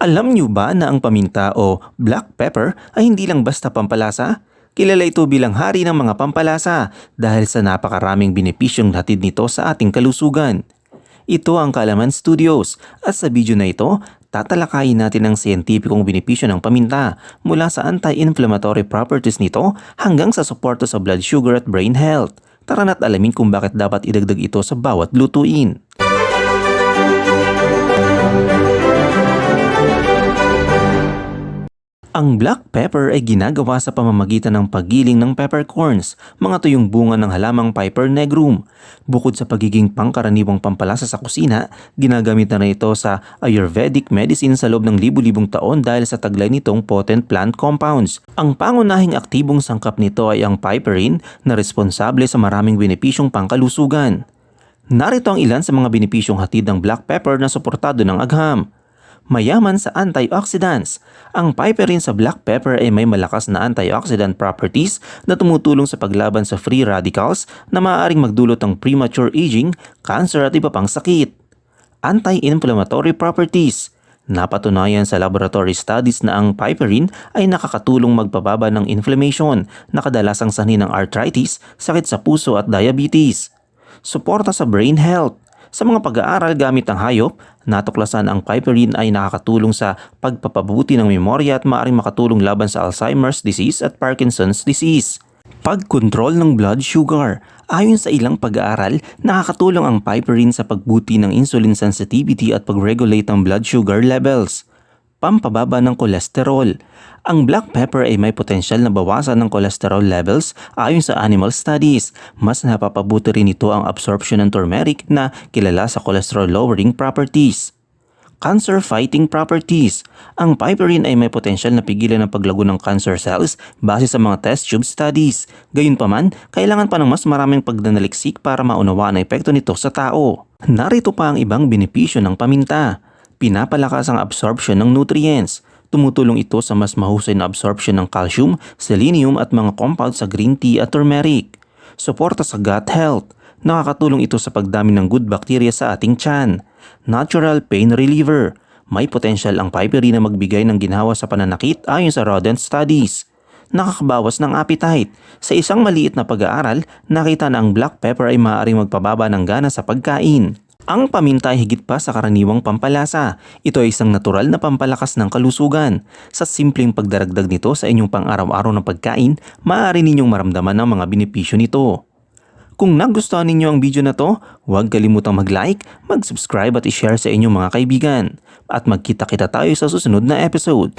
Alam niyo ba na ang paminta o black pepper ay hindi lang basta pampalasa? Kilala ito bilang hari ng mga pampalasa dahil sa napakaraming benepisyong hatid nito sa ating kalusugan. Ito ang Kalaman Studios at sa video na ito, tatalakayin natin ang siyentipikong benepisyo ng paminta mula sa anti-inflammatory properties nito hanggang sa suporta sa blood sugar at brain health. Tara na't alamin kung bakit dapat idagdag ito sa bawat lutuin. Ang black pepper ay ginagawa sa pamamagitan ng paggiling ng peppercorns, mga tuyong bunga ng halamang Piper negrum. Bukod sa pagiging pangkaraniwang pampalasa sa kusina, ginagamit na rin ito sa Ayurvedic medicine sa loob ng libu-libong taon dahil sa taglay nitong potent plant compounds. Ang pangunahing aktibong sangkap nito ay ang piperine na responsable sa maraming benepisyong pangkalusugan. Narito ang ilan sa mga benepisyong hatid ng black pepper na suportado ng agham. Mayaman sa antioxidants. Ang piperine sa black pepper ay may malakas na antioxidant properties na tumutulong sa paglaban sa free radicals na maaaring magdulot ng premature aging, cancer at iba pang sakit. Anti-inflammatory properties. Napatunayan sa laboratory studies na ang piperine ay nakakatulong magpababa ng inflammation na kadalasang sanhi ng arthritis, sakit sa puso at diabetes. Suporta sa brain health. Sa mga pag-aaral gamit ng hayop, natuklasan ang piperine ay nakakatulong sa pagpapabuti ng memorya at maaaring makatulong laban sa Alzheimer's disease at Parkinson's disease. Pagkontrol ng blood sugar. Ayon sa ilang pag-aaral, nakakatulong ang piperine sa pagbuti ng insulin sensitivity at pag-regulate ng blood sugar levels. Pampababa ng kolesterol. Ang black pepper ay may potensyal na bawasan ng cholesterol levels ayon sa animal studies. Mas napapabuti rin ito ang absorption ng turmeric na kilala sa cholesterol lowering properties. Cancer fighting properties. Ang piperine ay may potensyal na pigilan ang paglago ng cancer cells base sa mga test tube studies. Gayunpaman, kailangan pa ng mas maraming pagdanaliksik para maunawaan ang epekto nito sa tao. Narito pa ang ibang benepisyo ng paminta. Pinapalakas ang absorption ng nutrients. Tumutulong ito sa mas mahusay na absorption ng calcium, selenium at mga compounds sa green tea at turmeric. Suporta sa gut health. Nakakatulong ito sa pagdami ng good bacteria sa ating tiyan. Natural pain reliever. May potensyal ang piperine na magbigay ng ginhawa sa pananakit ayon sa rodent studies. Nakakabawas ng appetite. Sa isang maliit na pag-aaral, nakita na ang black pepper ay maaaring magpababa ng gana sa pagkain. Ang paminta ay higit pa sa karaniwang pampalasa. Ito ay isang natural na pampalakas ng kalusugan. Sa simpleng pagdaragdag nito sa inyong pang-araw-araw na pagkain, maaari ninyong maramdaman ang mga benepisyo nito. Kung nagustuhan ninyo ang video na to, huwag kalimutang mag-like, mag-subscribe at i-share sa inyong mga kaibigan. At magkita-kita tayo sa susunod na episode.